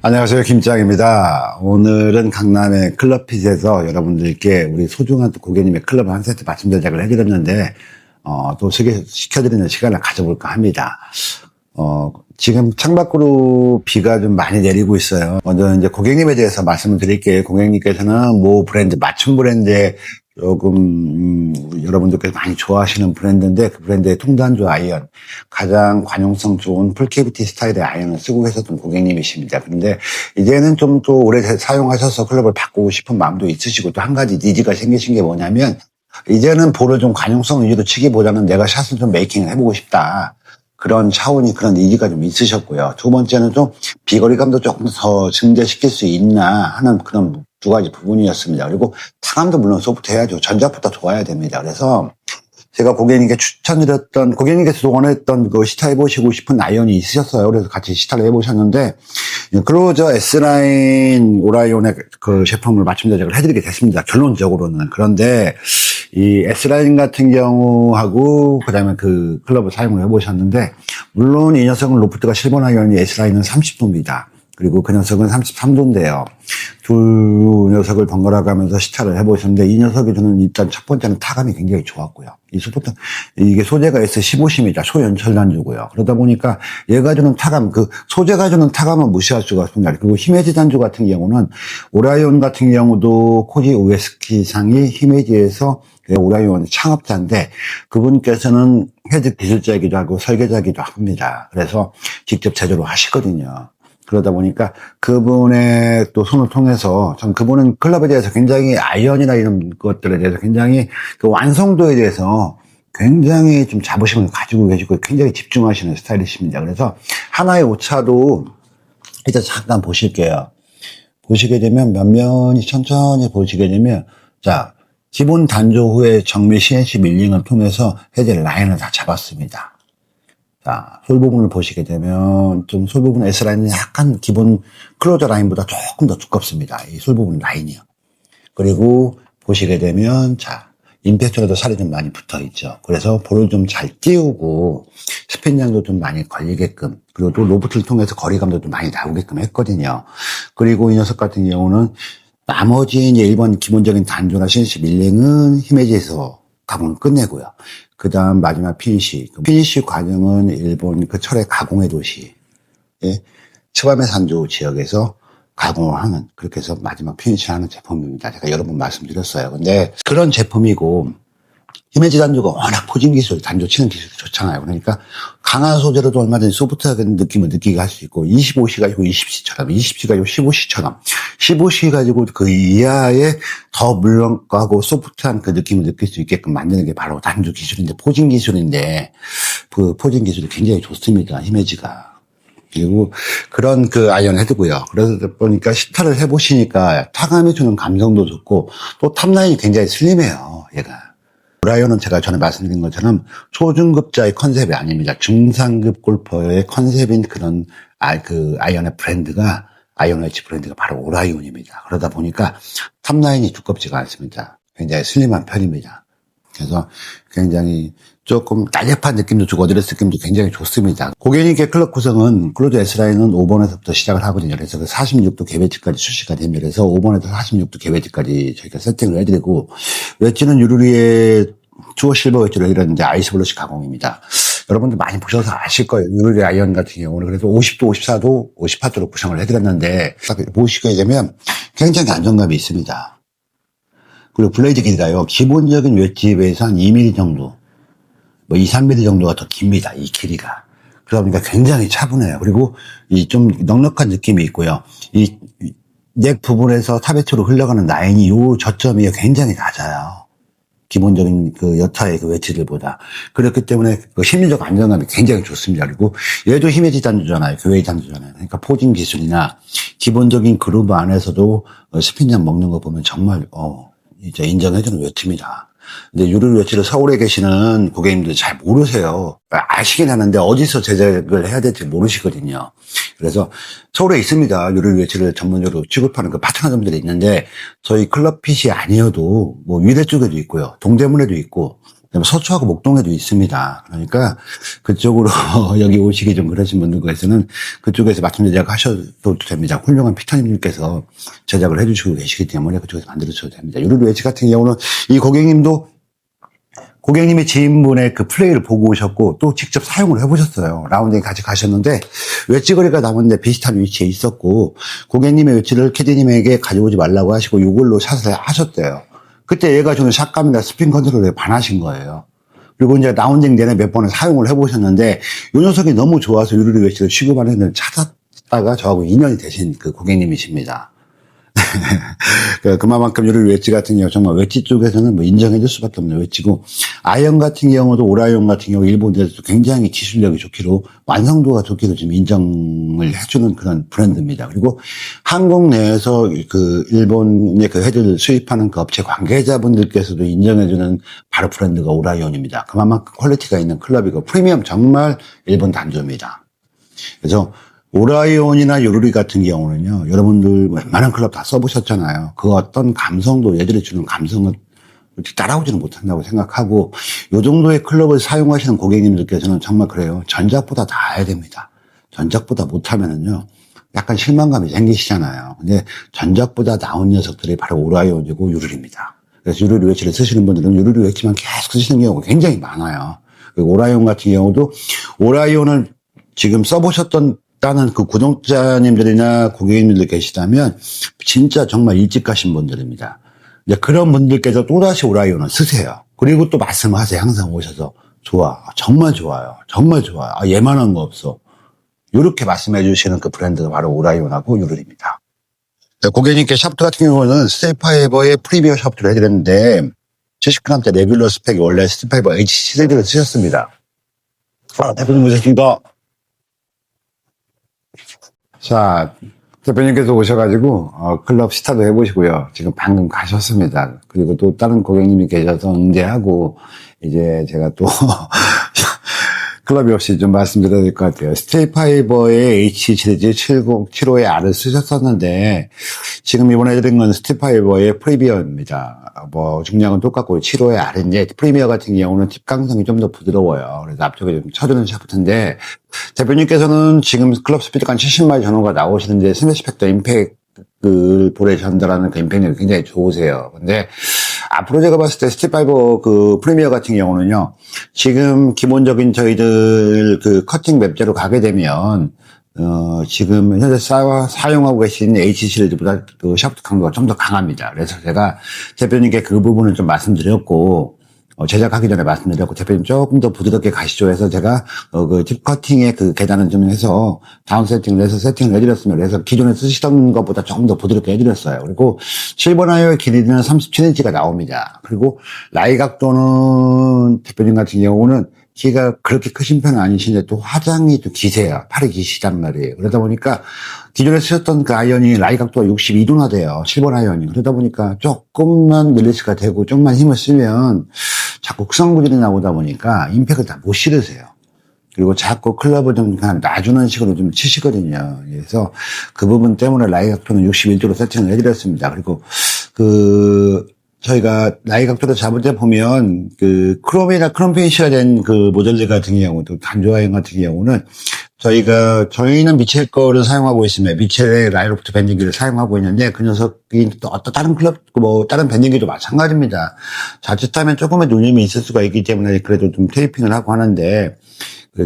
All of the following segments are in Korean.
안녕하세요. 김장입니다. 오늘은 강남의 클럽핏에서 여러분들께 우리 소중한 고객님의 클럽 한 세트 맞춤 제작을 해드렸는데, 또 소개시켜드리는 시간을 가져볼까 합니다. 지금 창밖으로 비가 좀 많이 내리고 있어요. 먼저 이제 고객님에 대해서 말씀을 드릴게요. 고객님께서는 모 브랜드, 맞춤 브랜드에 조금, 여러분들께서 많이 좋아하시는 브랜드인데, 그 브랜드의 통단조 아이언, 가장 관용성 좋은 풀캐비티 스타일의 아이언을 쓰고 계셨던 고객님이십니다. 그런데 이제는 좀 또 오래 사용하셔서 클럽을 바꾸고 싶은 마음도 있으시고, 또 한 가지 니즈가 생기신 게 뭐냐면, 이제는 볼을 좀 관용성 위주로 치기보다는 내가 샷을 좀 메이킹을 해보고 싶다. 그런 차원이, 그런 니즈가 좀 있으셨고요. 두 번째는 좀 비거리감도 조금 더 증대시킬 수 있나 하는 그런 두 가지 부분이었습니다. 그리고 타감도 물론 소프트해야죠. 전작부터 좋아야 됩니다. 그래서 제가 고객님께 추천드렸던, 고객님께서 원했던 그 시타해보시고 싶은 아이언이 있으셨어요. 그래서 같이 시타를 해보셨는데, 클로저 S라인 오라이온의 그 제품을 맞춤 제작을 해드리게 됐습니다. 결론적으로는. 그런데 이 S라인 같은 경우하고 그다음에 그 클럽을 사용을 해보셨는데, 물론 이 녀석은 로프트가 7번 아이언이 S라인은 30도입니다. 그리고 그 녀석은 33도인데요. 두 녀석을 번갈아 가면서 시타를 해보셨는데, 이 녀석이 저는 일단 첫 번째는 타감이 굉장히 좋았고요. 이게 소재가 S15C입니다. 초연철 단조고요. 그러다 보니까 얘가 주는 타감, 그 소재가 주는 타감은 무시할 수가 없습니다. 그리고 히메지 단조 같은 경우는 오라이온 같은 경우도 코지 우에스키 상이 히메지에서 오라이온 창업자인데, 그분께서는 헤드 기술자이기도 하고 설계자이기도 합니다. 그래서 직접 제조를 하시거든요. 그러다 보니까 그분의 또 손을 통해서 전 그분은 클럽에 대해서 굉장히 아이언이나 이런 것들에 대해서 굉장히 그 완성도에 대해서 굉장히 좀 자부심을 가지고 계시고 굉장히 집중하시는 스타일이십니다. 그래서 하나의 오차도 일단 잠깐 보실게요. 보시게 되면 면면이 천천히 보시게 되면, 자, 기본 단조 후에 정밀 CNC 밀링을 통해서 헤드 라인을 다 잡았습니다. 자, 솔 부분을 보시게 되면 좀 솔 부분 S라인이 약간 기본 클로저 라인보다 조금 더 두껍습니다. 이 솔 부분 라인이요. 그리고 보시게 되면, 자, 임팩트로도 살이 좀 많이 붙어 있죠. 그래서 볼을 좀 잘 띄우고 스핀량도 좀 많이 걸리게끔, 그리고 또 로프트를 통해서 거리감도 좀 많이 나오게끔 했거든요. 그리고 이 녀석 같은 경우는 나머지 이제 1번 기본적인 단조나 CNC 밀링은 히메지에서 가공을 끝내고요. 그 다음 마지막 피니쉬. 피니쉬 과정은 일본 그 철의 가공의 도시, 츠바메 산조 지역에서 가공을 하는, 그렇게 해서 마지막 피니쉬를 하는 제품입니다. 제가 여러 번 말씀드렸어요. 근데 그런 제품이고, 히메지 단조가 워낙 포징 기술, 단조 치는 기술이 좋잖아요. 그러니까 강한 소재로도 얼마든지 소프트하게 느낌을 느끼게 할 수 있고, 25C 가지고 20C처럼, 20C 가지고 15C처럼, 15C 가지고 그 이하의 더 물렁하고 소프트한 그 느낌을 느낄 수 있게끔 만드는 게 바로 단조 기술인데, 포징 기술인데, 그 포징 기술이 굉장히 좋습니다. 히메지가. 그리고 그런 그 아이언 해두고요. 그러다 보니까 시타를 해보시니까 타감이 주는 감성도 좋고, 또 탑라인이 굉장히 슬림해요, 얘가. 오라이온은 제가 전에 말씀드린 것처럼 초중급자의 컨셉이 아닙니다. 중상급 골퍼의 컨셉인 그런 아이언의 브랜드가, 아이언 웨지 브랜드가 바로 오라이온입니다. 그러다 보니까 탑라인이 두껍지가 않습니다. 굉장히 슬림한 편입니다. 그래서 굉장히 조금 날렵한 느낌도 주고 어드레스 느낌도 굉장히 좋습니다. 고객님께 클럽 구성은 클로저 S라인은 5번에서부터 시작을 하거든요. 그래서 그 46도 개배지까지 출시가 됩니다. 그래서 5번에서 46도 개배지까지 저희가 세팅을 해드리고, 웨지는 유루리의 투어 실버 웨지를 해드렸는데 아이스블러시 가공입니다. 여러분들 많이 보셔서 아실 거예요. 유루리 아이언 같은 경우는 그래서 50도, 54도, 58도로 구성을 해드렸는데, 딱 보시게 되면 굉장히 안정감이 있습니다. 그리고 블레이드 길이가요, 기본적인 웨지에 비해서 한 2mm 정도, 2, 3mm 정도가 더 깁니다. 이 길이가. 그러다 보니까 굉장히 차분해요. 그리고 이 좀 넉넉한 느낌이 있고요. 이 넥 부분에서 탑에트로 흘러가는 라인이 요 저점이 굉장히 낮아요. 기본적인 그 여타의 그 웨지들보다. 그렇기 때문에 그 심리적 안정감이 굉장히 좋습니다. 그리고 얘도 히메지 단조잖아요. 교회 단조잖아요. 그러니까 포징 기술이나 기본적인 그루브 안에서도 스핀장 먹는 거 보면 정말, 이제 인정해주는 웨지입니다. 근데 유를 웨지를 서울에 계시는 고객님들 잘 모르세요. 아시긴 하는데 어디서 제작을 해야 될지 모르시거든요. 그래서 서울에 있습니다. 유를 웨지를 전문적으로 취급하는 그 파트너점들이 있는데, 저희 클럽핏이 아니어도 뭐 위례 쪽에도 있고요, 동대문에도 있고, 그다음에 서초하고 목동에도 있습니다. 그러니까 그쪽으로 여기 오시기 좀 그러신 분들께서는 그쪽에서 맞춤 제작하셔도 됩니다. 훌륭한 피터님께서 제작을 해주시고 계시기 때문에 그쪽에서 만들어주셔도 됩니다. 유리로 웨지 같은 경우는 이 고객님도 고객님이 지인분의 그 플레이를 보고 오셨고 또 직접 사용을 해보셨어요. 라운딩 같이 가셨는데 웨지 거리가 남았는데 비슷한 위치에 있었고 고객님의 웨지를 캐디님에게 가져오지 말라고 하시고 이걸로 샷을 하셨대요. 그때 얘가 저는 샷감이나 스핀 컨트롤에 반하신 거예요. 그리고 이제 라운딩 내내 몇 번을 사용을 해보셨는데 이 녀석이 너무 좋아서 유리리 웨지를 취급하는 찾았다가 저하고 인연이 되신 그 고객님이십니다. 그만큼 유리 웨지 같은 경우 정말 웨지 쪽에서는 뭐 인정해줄 수밖에 없는 웨지고 아이언 같은 경우도 오라이언 같은 경우 일본에서도 굉장히 기술력이 좋기로 완성도가 좋기로 지금 인정을 해주는 그런 브랜드입니다. 그리고 한국 내에서 그 일본의 그 헤드를 수입하는 그 업체 관계자분들께서도 인정해주는 바로 브랜드가 오라이언입니다. 그만큼 퀄리티가 있는 클럽이고 프리미엄 정말 일본 단조입니다. 그래서 오라이온이나 요루리 같은 경우는요, 여러분들 웬만한 클럽 다 써보셨잖아요. 그 어떤 감성도 얘들이 주는 감성을 따라오지는 못한다고 생각하고, 요 정도의 클럽을 사용하시는 고객님들께서는 정말 그래요. 전작보다 나아야 됩니다. 전작보다 못하면은요, 약간 실망감이 생기시잖아요. 근데 전작보다 나은 녀석들이 바로 오라이온이고 요루리입니다. 그래서 요루리 웨지를 쓰시는 분들은 요루리 웨지만 계속 쓰시는 경우가 굉장히 많아요. 그리고 오라이온 같은 경우도 오라이온을 지금 써보셨던 다는 그 구독자님들이나 고객님들 계시다면 진짜 정말 일찍 가신 분들입니다. 이제 그런 분들께서 또다시 오라이온을 쓰세요. 그리고 또 말씀하세요. 항상 오셔서 좋아. 정말 좋아요. 정말 좋아요. 아, 얘만한 거 없어. 이렇게 말씀해 주시는 그 브랜드가 바로 오라이온하고 요루리입니다. 고객님께 샤프트 같은 경우는 스테이파이버의 프리미어 샤프트를 해드렸는데 70g대 레귤러 스펙이 원래 스테이파이버 H 시리즈를 쓰셨습니다. 대표님 오셨습니다. 자, 대표님께서 오셔가지고, 클럽 스타도 해보시고요. 지금 방금 가셨습니다. 그리고 또 다른 고객님이 계셔서 응대하고, 이제 제가 또, 클럽이 없이 좀 말씀드려야 될 것 같아요. 스테이파이버의 H 시리즈 7075의 R을 쓰셨었는데, 지금 이번에 드린 건 스테이파이버의 프리미어입니다. 뭐, 중량은 똑같고, 75의 R인데, 프리미어 같은 경우는 팁 강성이 좀 더 부드러워요. 그래서 앞쪽에 좀 쳐주는 샤프트인데, 대표님께서는 지금 클럽 스피드가 한 70마일 전후가 나오시는데, 스매시 팩터 임팩트를 보내신다라는 그 임팩트가 굉장히 좋으세요. 근데, 앞으로 제가 봤을 때 스테이파이버 그 프리미어 같은 경우는요, 지금 기본적인 저희들 그 커팅 맵제로 가게 되면, 지금 현재 사용하고 계신 H 시리즈보다 그 샤프트 강도가 좀 더 강합니다. 그래서 제가 대표님께 그 부분을 좀 말씀드렸고, 제작하기 전에 말씀드렸고, 대표님 조금 더 부드럽게 가시죠 해서 제가, 그 팁 커팅의 그 계단을 좀 해서 다운 세팅을 해서 세팅을 해드렸습니다. 그래서 기존에 쓰시던 것보다 조금 더 부드럽게 해드렸어요. 그리고 7번 아이어의 길이는 37인치가 나옵니다. 그리고 라이 각도는 대표님 같은 경우는 키가 그렇게 크신 편은 아니신데 또 화장이 또 기세요. 팔이 기시단 말이에요. 그러다 보니까 기존에 쓰셨던 그 아이언이 라이 각도가 62도나 돼요. 7번 아이언이. 그러다 보니까 조금만 릴리스가 되고 조금만 힘을 쓰면 자꾸 극성부질이 나오다 보니까 임팩을 다 못 실으세요. 그리고 자꾸 클럽을 좀 그냥 놔주는 식으로 좀 치시거든요. 그래서 그 부분 때문에 라이 각도는 61도로 세팅을 해드렸습니다. 그리고 저희가 라이 각도를 잡을 때 보면 그 크롬이나 크롬 페인시가 된 그 모델들 같은 경우 또 단조아이언 같은 경우는 저희는 미첼 거를 사용하고 있습니다. 미첼의 라이로프트 밴딩기를 사용하고 있는데 그 녀석이 또 어떤 다른 클럽 뭐 다른 밴딩기도 마찬가지입니다. 자칫하면 조금의 누님이 있을 수가 있기 때문에 그래도 좀 테이핑을 하고 하는데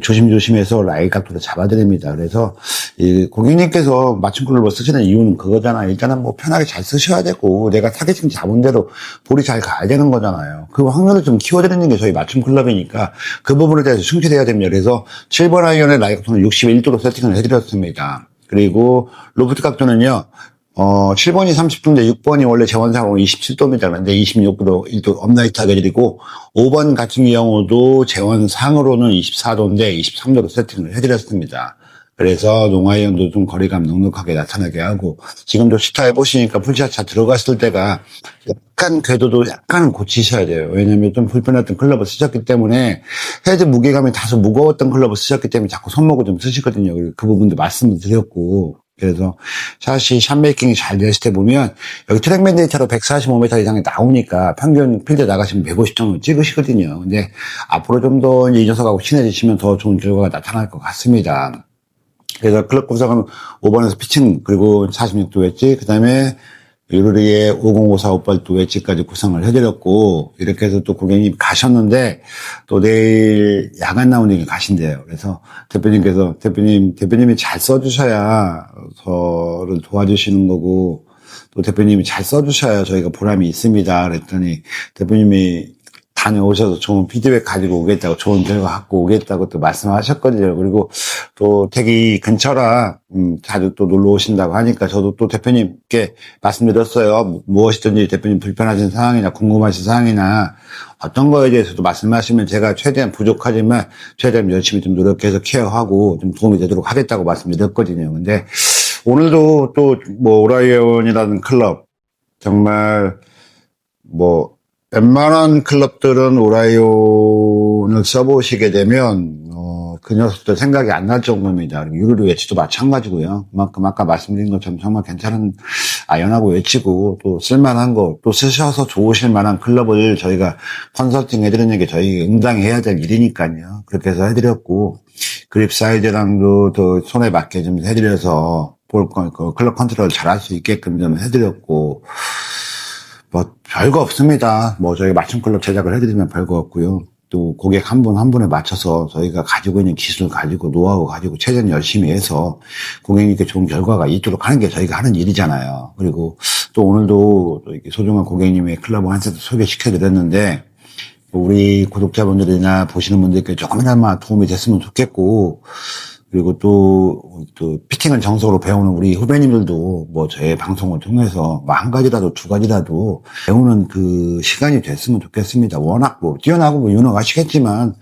조심조심해서 라이 각도를 잡아드립니다. 그래서 이 고객님께서 맞춤 클럽을 쓰시는 이유는 그거잖아. 일단은 뭐 편하게 잘 쓰셔야 되고 내가 타겟팅 잡은 대로 볼이 잘 가야 되는 거잖아요. 그 확률을 좀 키워드리는 게 저희 맞춤 클럽이니까 그 부분에 대해서 충실해야 됩니다. 그래서 7번 아이언의 라이 각도는 61도로 세팅을 해드렸습니다. 그리고 로프트 각도는요. 7번이 30도인데 6번이 원래 재원상으로 27도입니다. 그런데 26도 1도 업라이트하게 드리고 5번 같은 경우도 재원상으로는 24도인데 23도로 세팅을 해드렸습니다. 그래서 농아이언도 좀 거리감 넉넉하게 나타나게 하고 지금도 시타 해보시니까 풀샷차 들어갔을 때가 약간 궤도도 약간은 고치셔야 돼요. 왜냐면 좀 불편했던 클럽을 쓰셨기 때문에 헤드 무게감이 다소 무거웠던 클럽을 쓰셨기 때문에 자꾸 손목을 좀 쓰시거든요. 그 부분도 말씀을 드렸고 그래서 샷이 샷메이킹이 잘 됐을 때 보면 여기 트랙맨 데이터로 145m 이상이 나오니까 평균 필드 나가시면 150 정도 찍으시거든요. 근데 앞으로 좀 더 이 녀석하고 친해지시면 더 좋은 결과가 나타날 것 같습니다. 그래서 클럽 구성은 5번에서 피칭, 그리고 46도 웨지, 그 다음에 유르리의 5054 오팔도 웨지까지 구성을 해드렸고, 이렇게 해서 또 고객님 가셨는데, 또 내일 야간 라운딩에 가신대요. 그래서 대표님이 잘 써주셔야 저를 도와주시는 거고, 또 대표님이 잘 써주셔야 저희가 보람이 있습니다. 그랬더니 대표님이 다녀오셔서 좋은 피드백 가지고 오겠다고, 좋은 결과 갖고 오겠다고 또 말씀하셨거든요. 그리고 또 되게 근처라, 자주 또 놀러 오신다고 하니까 저도 또 대표님께 말씀드렸어요. 무엇이든지 대표님 불편하신 상황이나 궁금하신 상황이나 어떤 거에 대해서도 말씀하시면 제가 최대한 부족하지만 최대한 열심히 좀 노력해서 케어하고 좀 도움이 되도록 하겠다고 말씀드렸거든요. 근데 오늘도 또 뭐 오라이언이라는 클럽, 정말 뭐 웬만한 클럽들은 오라이온을 써보시게 되면 그 녀석들 생각이 안 날 정도입니다. 유르리 웨지도 마찬가지고요. 그만큼 아까 말씀드린 것처럼 정말 괜찮은 아이언하고 웨지고 또 쓸만한 거, 또 쓰셔서 좋으실 만한 클럽을 저희가 컨설팅 해드리는 게 저희 응당히 해야 될 일이니까요. 그렇게 해서 해드렸고, 그립 사이즈랑도 더 손에 맞게 좀 해드려서 클럽 컨트롤 잘 할 수 있게끔 좀 해드렸고, 뭐 별거 없습니다. 뭐 저희가 맞춤 클럽 제작을 해드리면 별거 없고요. 또 고객 한 분 한 분에 맞춰서 저희가 가지고 있는 기술 가지고 노하우 가지고 최대한 열심히 해서 고객님께 좋은 결과가 있도록 하는 게 저희가 하는 일이잖아요. 그리고 또 오늘도 이렇게 소중한 고객님의 클럽 한 세트 소개시켜 드렸는데 우리 구독자분들이나 보시는 분들께 조금이나마 도움이 됐으면 좋겠고, 그리고 또 피팅을 정석으로 배우는 우리 후배님들도 뭐 저의 방송을 통해서 뭐 한 가지라도 두 가지라도 배우는 그 시간이 됐으면 좋겠습니다. 워낙 뭐 뛰어나고 뭐 유능하시겠지만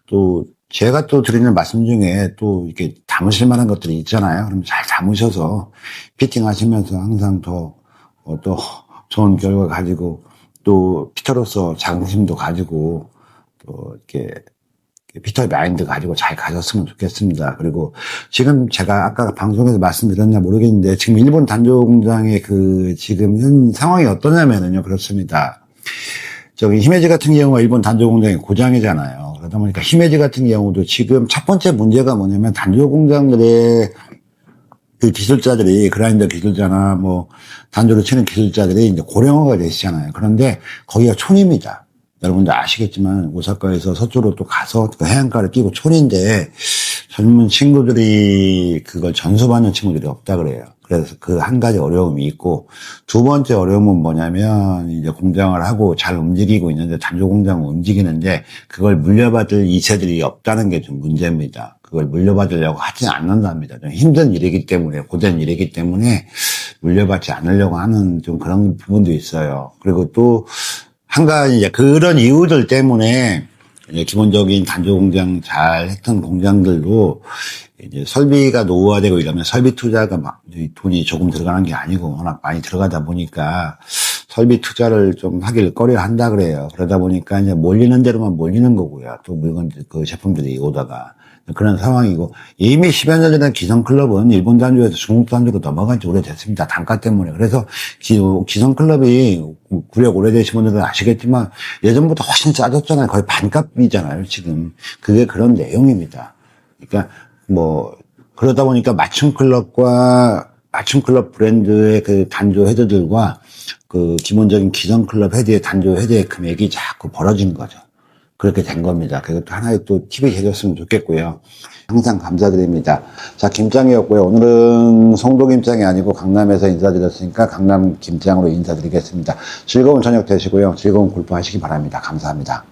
또 제가 또 드리는 말씀 중에 또 이렇게 담으실 만한 것들이 있잖아요. 그럼 잘 담으셔서 피팅 하시면서 항상 더 또 좋은 결과 가지고 또 피터로서 자긍심도 가지고 또 이렇게 피터의 마인드 가지고 잘 가셨으면 좋겠습니다. 그리고 지금 제가 아까 방송에서 말씀드렸나 모르겠는데 지금 일본 단조 공장의 그 지금 현 상황이 어떠냐면은요, 그렇습니다. 저기 히메지 같은 경우가 일본 단조 공장이 고장이잖아요. 그러다 보니까 히메지 같은 경우도 지금 첫 번째 문제가 뭐냐면 단조 공장들의 그 기술자들이, 그라인더 기술자나 뭐 단조를 치는 기술자들이 이제 고령화가 되시잖아요. 그런데 거기가 촌입니다. 여러분들 아시겠지만 오사카에서 서쪽으로 또 가서 그 해안가를 끼고 촌인데 젊은 친구들이 그걸 전수받는 친구들이 없다 그래요. 그래서 그 한 가지 어려움이 있고, 두 번째 어려움은 뭐냐면 이제 공장을 하고 잘 움직이고 있는데 단조 공장을 움직이는데 그걸 물려받을 2세들이 없다는 게 좀 문제입니다. 그걸 물려받으려고 하지 않는답니다. 좀 힘든 일이기 때문에, 고된 일이기 때문에 물려받지 않으려고 하는 좀 그런 부분도 있어요. 그리고 또 한 가지 이제 그런 이유들 때문에 이제 기본적인 단조 공장 잘 했던 공장들도 이제 설비가 노후화되고 이러면 설비 투자가 막 돈이 조금 들어가는 게 아니고 워낙 많이 들어가다 보니까 설비 투자를 좀 하길 꺼려 한다 그래요. 그러다 보니까 이제 몰리는 대로만 몰리는 거고요. 또 물건들, 그 제품들이 오다가. 그런 상황이고, 이미 10여 년 전에 기성클럽은 일본 단조에서 중국 단조로 넘어간 지 오래됐습니다. 단가 때문에. 그래서 기성클럽이 구력 오래되신 분들은 아시겠지만 예전보다 훨씬 싸졌잖아요. 거의 반값이잖아요, 지금. 그게 그런 내용입니다. 그러니까 뭐 그러다 보니까 맞춤클럽과 맞춤클럽 브랜드의 그 단조 헤드들과 그 기본적인 기성클럽 헤드의 단조 헤드의 금액이 자꾸 벌어진 거죠. 그렇게 된 겁니다. 그것도 하나의 또 팁이 되셨으면 좋겠고요. 항상 감사드립니다. 자, 김장이었고요. 오늘은 송도 김장이 아니고 강남에서 인사드렸으니까 강남 김장으로 인사드리겠습니다. 즐거운 저녁 되시고요. 즐거운 골프 하시기 바랍니다. 감사합니다.